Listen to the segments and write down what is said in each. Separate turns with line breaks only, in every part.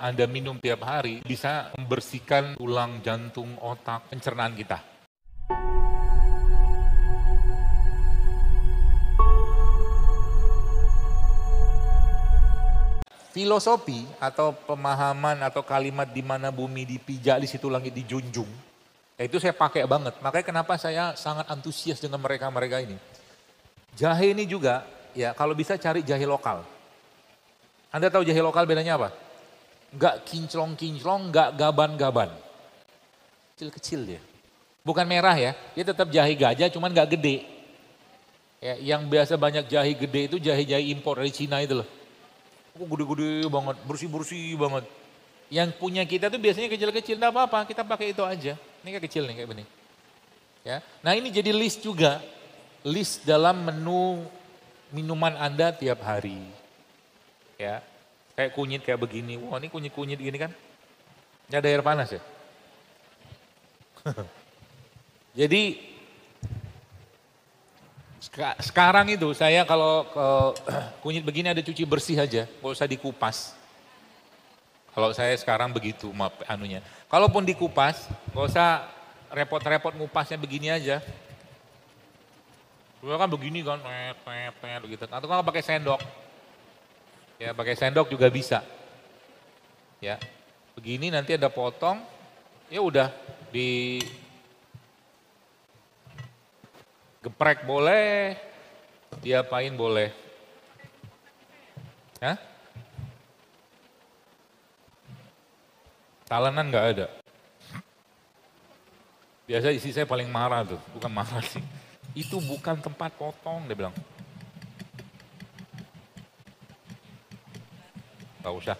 Anda minum tiap hari bisa membersihkan tulang, jantung, otak, pencernaan kita. Filosofi atau pemahaman atau kalimat di mana bumi dipijak, di situ langit dijunjung. Itu saya pakai banget. Makanya kenapa saya sangat antusias dengan mereka-mereka ini. Jahe ini juga, ya kalau bisa cari jahe lokal. Anda tahu jahe lokal bedanya apa? Enggak kinclong-kinclong, enggak gaban-gaban. Kecil-kecil dia. Bukan merah ya, dia tetap jahe gajah cuman enggak gede. Ya, yang biasa banyak jahe gede itu jahe-jahe impor dari Cina itu loh. Gede-gede banget, bersih-bersih banget. Yang punya kita tuh biasanya kecil-kecil, enggak apa-apa, kita pakai itu aja. Ini kayak kecil nih, kayak begini. Ya. Nah ini jadi list juga, list dalam menu minuman Anda tiap hari. Ya, kayak kunyit kayak begini, wah ini kunyit-kunyit gini kan, ini ada air panas ya. Jadi sekarang itu saya kalau kunyit begini ada cuci bersih aja, nggak usah dikupas. Kalau saya sekarang begitu anunya. Kalaupun dikupas, nggak usah repot-repot ngupasnya begini aja. Dulu kan begini kan, begitu. Atau kalau pakai sendok, ya pakai sendok juga bisa. Ya, begini nanti ada potong, ya udah di geprek boleh, diapain boleh. Hah? Talenan nggak ada. Biasa isi saya paling marah tuh, bukan marah sih. Itu bukan tempat potong, dia bilang. Gak usah.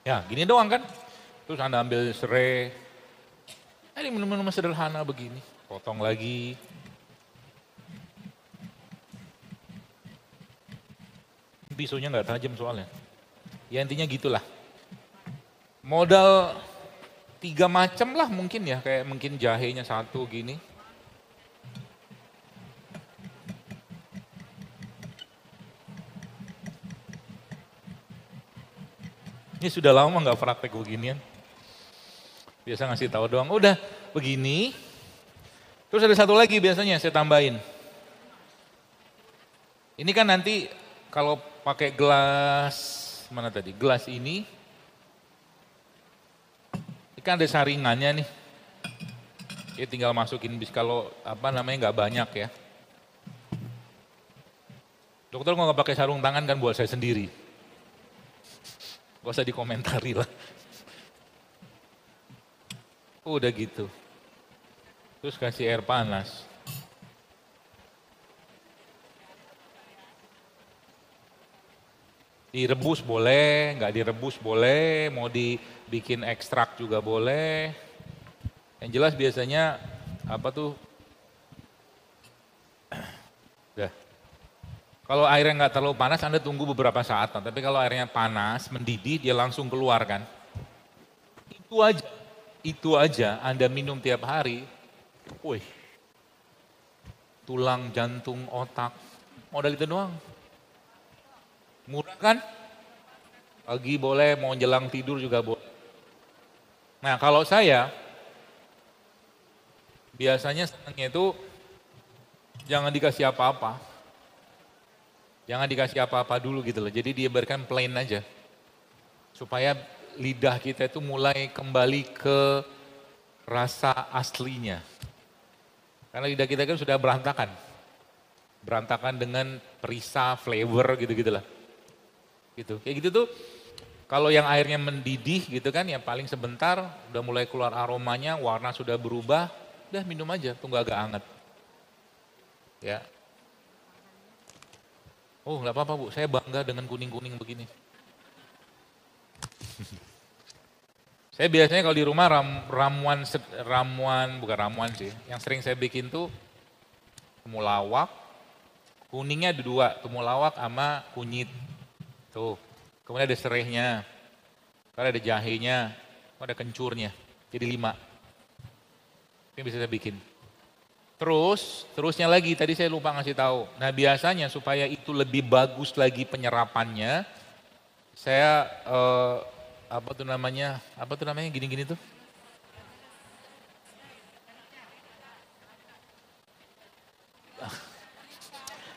Ya gini doang kan. Terus Anda ambil serai. Ini minum-minum sederhana begini. Potong lagi. Pisaunya nggak tajam soalnya. Ya intinya gitulah. Modal 3 macam lah mungkin ya. Kayak mungkin jahenya 1 gini. Ini sudah lama nggak praktek beginian. Biasa ngasih tahu doang, udah begini. Terus ada satu lagi biasanya saya tambahin. Ini kan nanti kalau pakai gelas, mana tadi, gelas ini kan ada saringannya nih. Ya tinggal masukin bis kalau apa namanya nggak banyak ya. Dokter nggak pakai sarung tangan kan buat saya sendiri. Gak usah dikomentari lah. Udah gitu. Terus kasih air panas. Direbus boleh, nggak direbus boleh, mau dibikin ekstrak juga boleh. Yang jelas biasanya apa tuh? Udah. Kalau airnya nggak terlalu panas, Anda tunggu beberapa saat. Tapi kalau airnya panas, mendidih, dia langsung keluar kan. Itu aja Anda minum tiap hari. Wih, tulang, jantung, otak, modal itu doang. Murah kan? Pagi boleh, mau jelang tidur juga boleh. Nah kalau saya, biasanya senangnya itu jangan dikasih apa-apa. Jangan dikasih apa-apa dulu gitu loh. Jadi dibiarkan plain aja. Supaya lidah kita itu mulai kembali ke rasa aslinya. Karena lidah kita kan sudah berantakan. Berantakan dengan perisa, flavor gitu-gitu lah. Gitu. Kayak gitu tuh kalau yang airnya mendidih gitu kan ya paling sebentar udah mulai keluar aromanya, warna sudah berubah, udah minum aja, tunggu agak hangat. Ya. Oh nggak apa-apa Bu, saya bangga dengan kuning-kuning begini. Saya biasanya kalau di rumah ramuan bukan ramuan sih, yang sering saya bikin tuh temulawak, kuningnya ada 2, temulawak sama kunyit. Tuh, kemudian ada serehnya, ada jahenya, ada kencurnya, jadi 5. Ini bisa saya bikin. Terusnya lagi tadi saya lupa ngasih tahu. Nah biasanya supaya itu lebih bagus lagi penyerapannya, saya apa tuh namanya gini-gini tuh.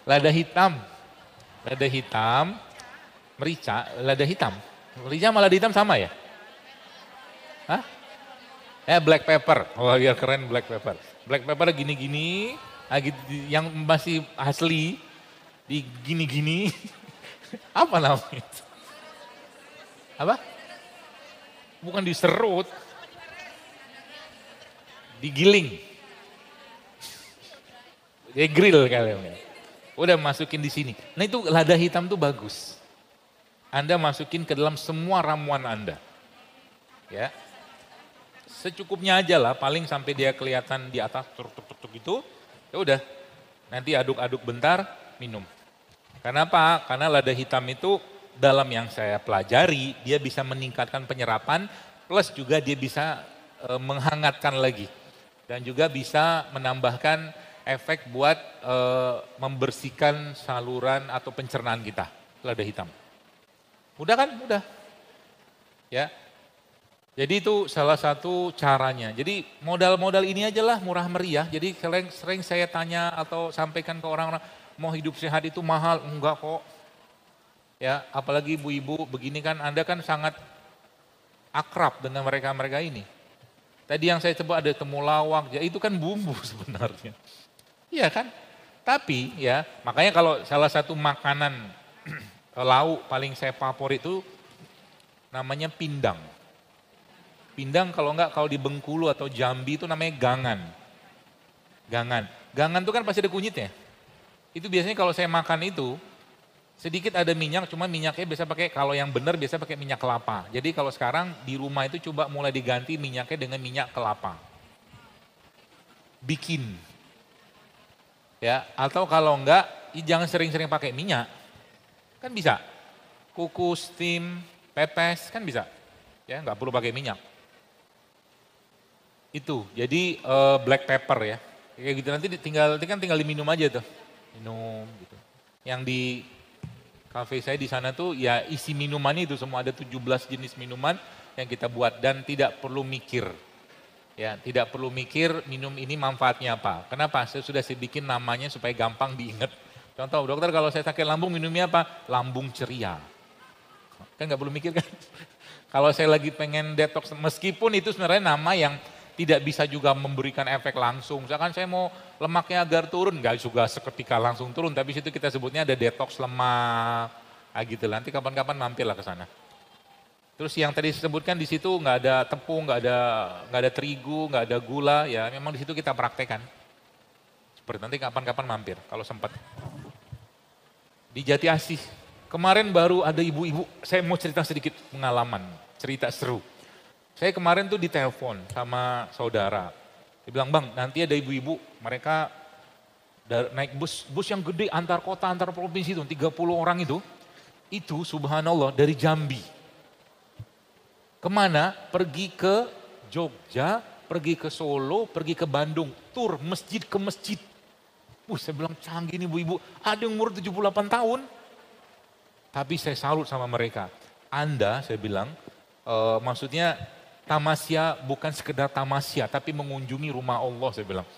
Lada hitam, merica, lada hitam. Merica sama lada hitam sama ya? Hah? Black pepper. Oh biar keren black pepper. Black pepper gini-gini, yang masih asli, di gini-gini. Apa namanya? Apa? Bukan diserut, digiling. Ya grill kalian. Udah masukin di sini. Nah itu lada hitam tuh bagus. Anda masukin ke dalam semua ramuan Anda. Ya. Secukupnya aja lah, paling sampai dia kelihatan di atas tuk gitu. Ya udah. Nanti aduk-aduk bentar, minum. Kenapa? Karena lada hitam itu dalam yang saya pelajari, dia bisa meningkatkan penyerapan, plus juga dia bisa menghangatkan lagi. Dan juga bisa menambahkan efek buat membersihkan saluran atau pencernaan kita, lada hitam. Mudah kan? Mudah. Ya. Jadi itu salah satu caranya. Jadi modal-modal ini aja lah murah meriah. Jadi sering saya tanya atau sampaikan ke orang-orang, mau hidup sehat itu mahal? Enggak kok. Ya, apalagi ibu-ibu begini kan, Anda kan sangat akrab dengan mereka-mereka ini. Tadi yang saya sebut ada temulawak, ya itu kan bumbu sebenarnya. Iya kan? Tapi ya, makanya kalau salah satu makanan lauk paling saya favorit itu namanya pindang. Pindang kalau di Bengkulu atau Jambi itu namanya gangan. Gangan itu kan pasti ada kunyitnya. Itu biasanya kalau saya makan itu sedikit ada minyak, cuma minyaknya biasa pakai, kalau yang benar biasa pakai minyak kelapa. Jadi kalau sekarang di rumah itu coba mulai diganti minyaknya dengan minyak kelapa. Bikin. Ya, atau kalau enggak, jangan sering-sering pakai minyak. Kan bisa. Kukus, steam, pepes, kan bisa. Ya, enggak perlu pakai minyak. Itu, jadi black pepper ya. Kayak gitu nanti tinggal diminum aja tuh. Minum gitu. Yang di kafe saya di sana tuh ya isi minuman itu semua ada 17 jenis minuman yang kita buat dan tidak perlu mikir. Ya, tidak perlu mikir minum ini manfaatnya apa. Kenapa? Saya bikin namanya supaya gampang diingat. Contoh, dokter kalau saya sakit lambung minumnya apa? Lambung ceria. Kan nggak perlu mikir kan? Kalau saya lagi pengen detox, meskipun itu sebenarnya nama yang tidak bisa juga memberikan efek langsung. Misalkan saya mau lemaknya agar turun, nggak juga seketika langsung turun. Tapi situ kita sebutnya ada detox lemak. Nah gitu, nanti kapan-kapan mampirlah ke sana. Terus yang tadi disebutkan di situ nggak ada tepung, nggak ada terigu, nggak ada gula, ya memang di situ kita praktekkan. Seperti nanti kapan-kapan mampir kalau sempat. Di Jati Asih, kemarin baru ada ibu-ibu, saya mau cerita sedikit pengalaman, cerita seru. Saya kemarin tuh ditelepon sama saudara, dia bilang bang nanti ada ibu-ibu, mereka naik bus yang gede antar kota, antar provinsi itu, 30 orang itu subhanallah dari Jambi. Kemana? Pergi ke Jogja, pergi ke Solo, pergi ke Bandung. Tur masjid ke masjid. Saya bilang canggih nih ibu-ibu. Ada yang umur 78 tahun. Tapi saya salut sama mereka. Anda, saya bilang, maksudnya tamasya bukan sekedar tamasya, tapi mengunjungi rumah Allah, saya bilang.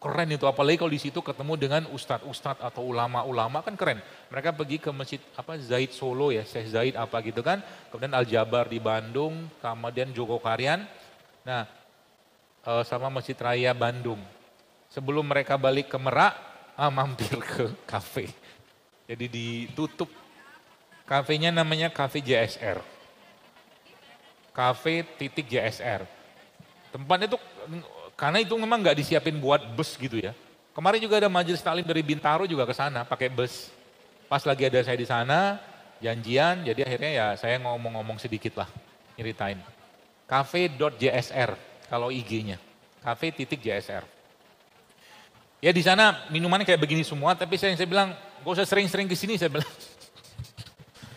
Keren itu, apalagi kalau di situ ketemu dengan ustadz-ustadz atau ulama-ulama kan keren. Mereka pergi ke masjid Zaid Solo ya, Syekh Zaid apa gitu kan. Kemudian Al-Jabar di Bandung, kemudian Jogokarian. Nah, sama Masjid Raya Bandung. Sebelum mereka balik ke Merak, mampir ke kafe. Jadi ditutup. Kafenya namanya Cafe JSR. Cafe.JSR. Tempatnya itu karena itu memang nggak disiapin buat bus gitu ya. Kemarin juga ada majelis taklim dari Bintaro juga ke sana pakai bus. Pas lagi ada saya di sana, janjian, jadi akhirnya ya saya ngomong-ngomong sedikit lah, nyeritain. Cafe.JSR kalau IG-nya, cafe.JSR. Ya di sana minumannya kayak begini semua, tapi saya bilang gak usah sering-sering ke sini, saya bilang.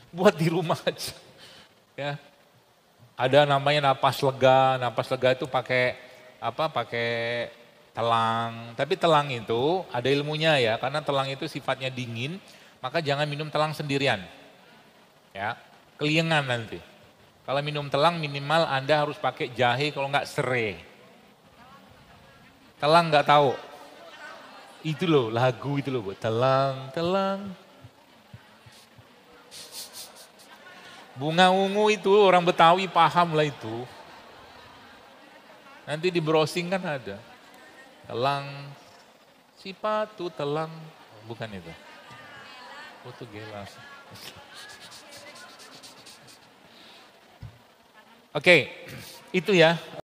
Buat di rumah aja. Ya. Ada namanya napas lega itu pakai Telang, tapi telang itu ada ilmunya ya, karena telang itu sifatnya dingin, maka jangan minum telang sendirian. Ya, keliengan nanti. Kalau minum telang minimal Anda harus pakai jahe, kalau nggak serai. Telang nggak tahu. Itu loh lagu itu loh, telang, telang. Bunga ungu itu orang Betawi paham lah itu. Nanti di browsing kan ada. Telang, sipatu telang, bukan itu. Itu gelas. Oke, itu ya.